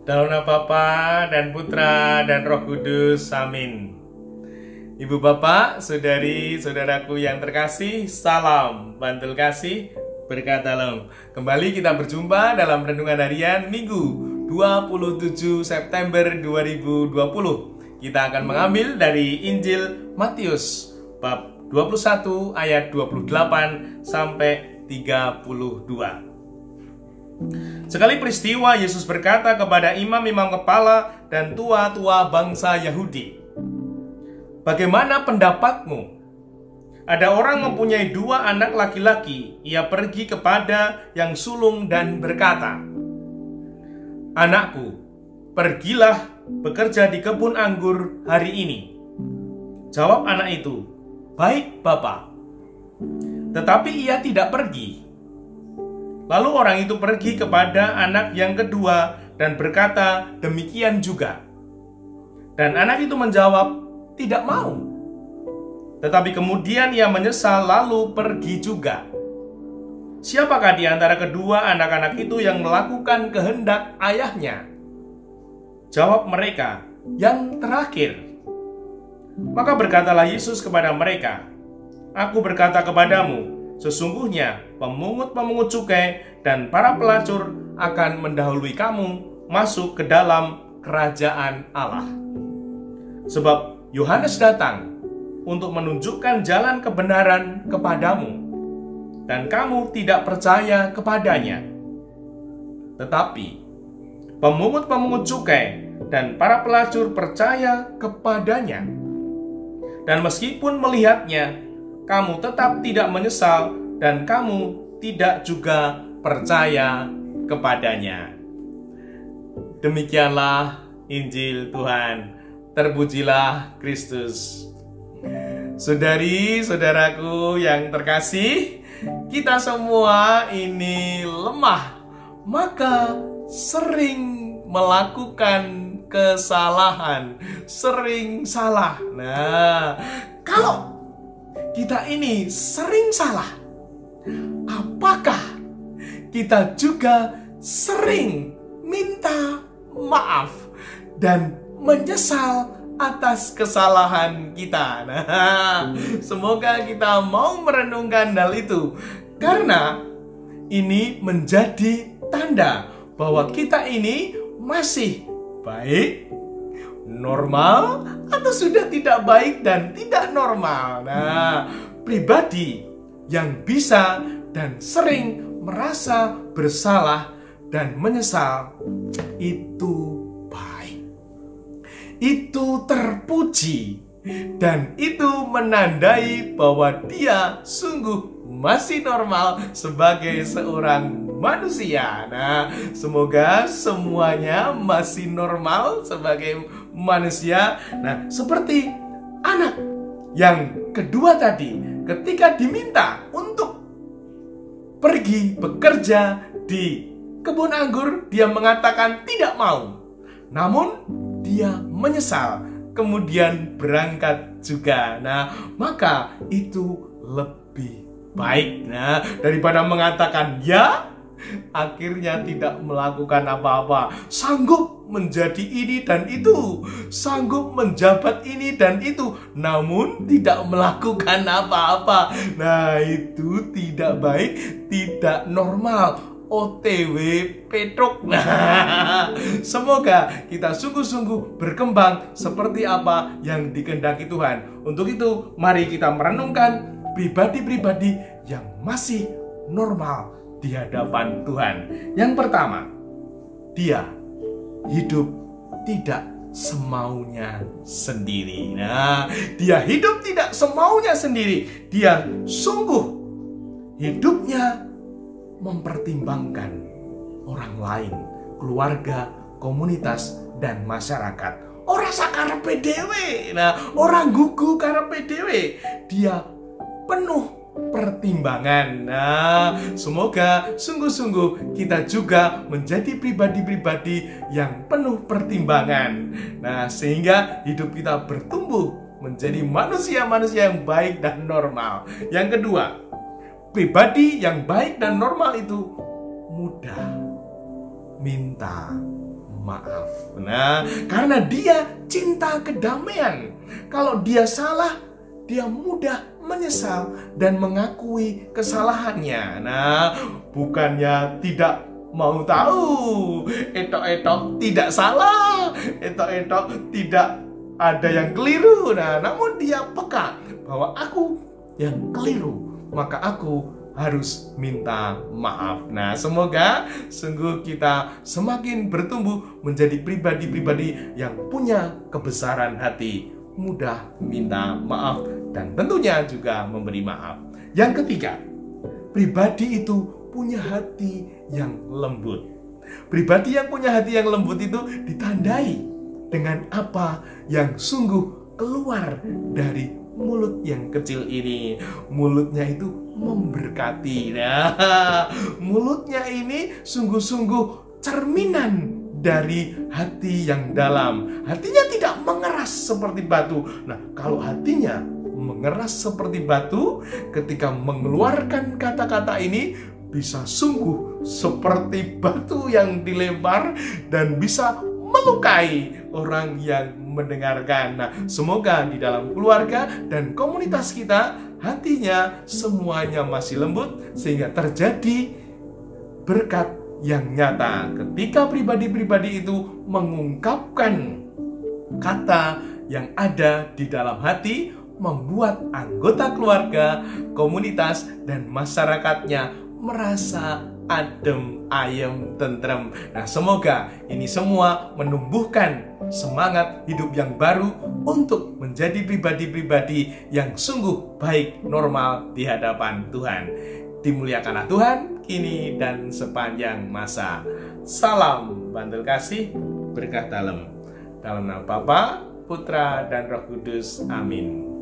Dalam nama Bapa dan Putra dan Roh Kudus, amin. Ibu bapak, saudari, saudaraku yang terkasih, salam bantul kasih, berkat dalam. Kembali kita berjumpa dalam Renungan Harian Minggu 27 September 2020. Kita akan mengambil dari Injil Matius bab 21 ayat 28 sampai 32. Sekali peristiwa Yesus berkata kepada imam-imam kepala dan tua-tua bangsa Yahudi, "Bagaimana pendapatmu? Ada orang mempunyai 2 anak laki-laki. Ia pergi kepada yang sulung dan berkata, 'Anakku, pergilah bekerja di kebun anggur hari ini.' Jawab anak itu, 'Baik, Bapa.' Tetapi ia tidak pergi. Lalu orang itu pergi kepada anak yang kedua dan berkata demikian juga. Dan anak itu menjawab, 'Tidak mau.' Tetapi kemudian ia menyesal lalu pergi juga. Siapakah di antara kedua anak-anak itu yang melakukan kehendak ayahnya?" Jawab mereka, "Yang terakhir." Maka berkatalah Yesus kepada mereka, "Aku berkata kepadamu, sesungguhnya pemungut-pemungut cukai dan para pelacur akan mendahului kamu masuk ke dalam kerajaan Allah. Sebab Yohanes datang untuk menunjukkan jalan kebenaran kepadamu, dan kamu tidak percaya kepadanya. Tetapi pemungut-pemungut cukai dan para pelacur percaya kepadanya. Dan meskipun melihatnya, kamu tetap tidak menyesal dan kamu tidak juga percaya kepadanya." Demikianlah Injil Tuhan. Terpujilah Kristus. Saudari-saudaraku yang terkasih, kita semua ini lemah, maka sering melakukan kesalahan, sering salah. Nah, kalau kita ini sering salah, apakah kita juga sering minta maaf dan menyesal atas kesalahan kita? Nah, semoga kita mau merenungkan hal itu, karena ini menjadi tanda bahwa kita ini masih baik, normal, atau sudah tidak baik dan tidak normal. Nah, pribadi yang bisa dan sering merasa bersalah dan menyesal itu baik, itu terpuji, dan itu menandai bahwa dia sungguh masih normal sebagai seorang manusia. Nah, semoga semuanya masih normal sebagai manusia. Nah, seperti anak yang kedua tadi, ketika diminta untuk pergi bekerja di kebun anggur, dia mengatakan tidak mau. Namun dia menyesal, kemudian berangkat juga. Nah, maka itu lebih baik. Nah, daripada mengatakan ya, akhirnya tidak melakukan apa-apa, sanggup menjadi ini dan itu, sanggup menjabat ini dan itu, namun tidak melakukan apa-apa. Nah, itu tidak baik, tidak normal, OTW Petruk. Nah, semoga kita sungguh-sungguh berkembang seperti apa yang dikehendaki Tuhan. Untuk itu, mari kita merenungkan pribadi-pribadi yang masih normal di hadapan Tuhan. Yang pertama, dia hidup tidak semaunya sendiri. Nah, dia hidup tidak semaunya sendiri. Dia sungguh hidupnya mempertimbangkan orang lain, keluarga, komunitas, dan masyarakat. Orang sakarepe dhewe. Nah, orang gugu karepe dhewe. Dia penuh pertimbangan. Nah, semoga sungguh-sungguh kita juga menjadi pribadi-pribadi yang penuh pertimbangan. Nah, sehingga hidup kita bertumbuh menjadi manusia-manusia yang baik dan normal. Yang kedua, pribadi yang baik dan normal itu mudah minta maaf. Nah, karena dia cinta kedamaian. Kalau dia salah, dia mudah menyesal dan mengakui kesalahannya. Nah, bukannya tidak mau tahu, etok-etok tidak salah, etok-etok tidak ada yang keliru. Nah, namun dia peka bahwa aku yang keliru, maka aku harus minta maaf. Nah, semoga sungguh kita semakin bertumbuh menjadi pribadi-pribadi yang punya kebesaran hati, mudah minta maaf, dan tentunya juga memberi maaf. Yang ketiga, pribadi itu punya hati yang lembut. Pribadi yang punya hati yang lembut itu ditandai dengan apa yang sungguh keluar dari mulut yang kecil ini. Mulutnya itu memberkati. Nah, mulutnya ini sungguh-sungguh cerminan dari hati yang dalam. Hatinya tidak mengeras seperti batu. Nah, kalau hatinya mengeras seperti batu, ketika mengeluarkan kata-kata ini bisa sungguh seperti batu yang dilempar dan bisa melukai orang yang mendengarkan. Nah, semoga di dalam keluarga dan komunitas kita hatinya semuanya masih lembut sehingga terjadi berkat yang nyata ketika pribadi-pribadi itu mengungkapkan kata yang ada di dalam hati, membuat anggota keluarga, komunitas, dan masyarakatnya merasa adem, ayem, tentrem. Nah, semoga ini semua menumbuhkan semangat hidup yang baru untuk menjadi pribadi-pribadi yang sungguh baik, normal di hadapan Tuhan. Dimuliakanlah Tuhan kini dan sepanjang masa. Salam Bantul Kasih, berkah dalam nama Bapa, Putra, dan Roh Kudus. Amin.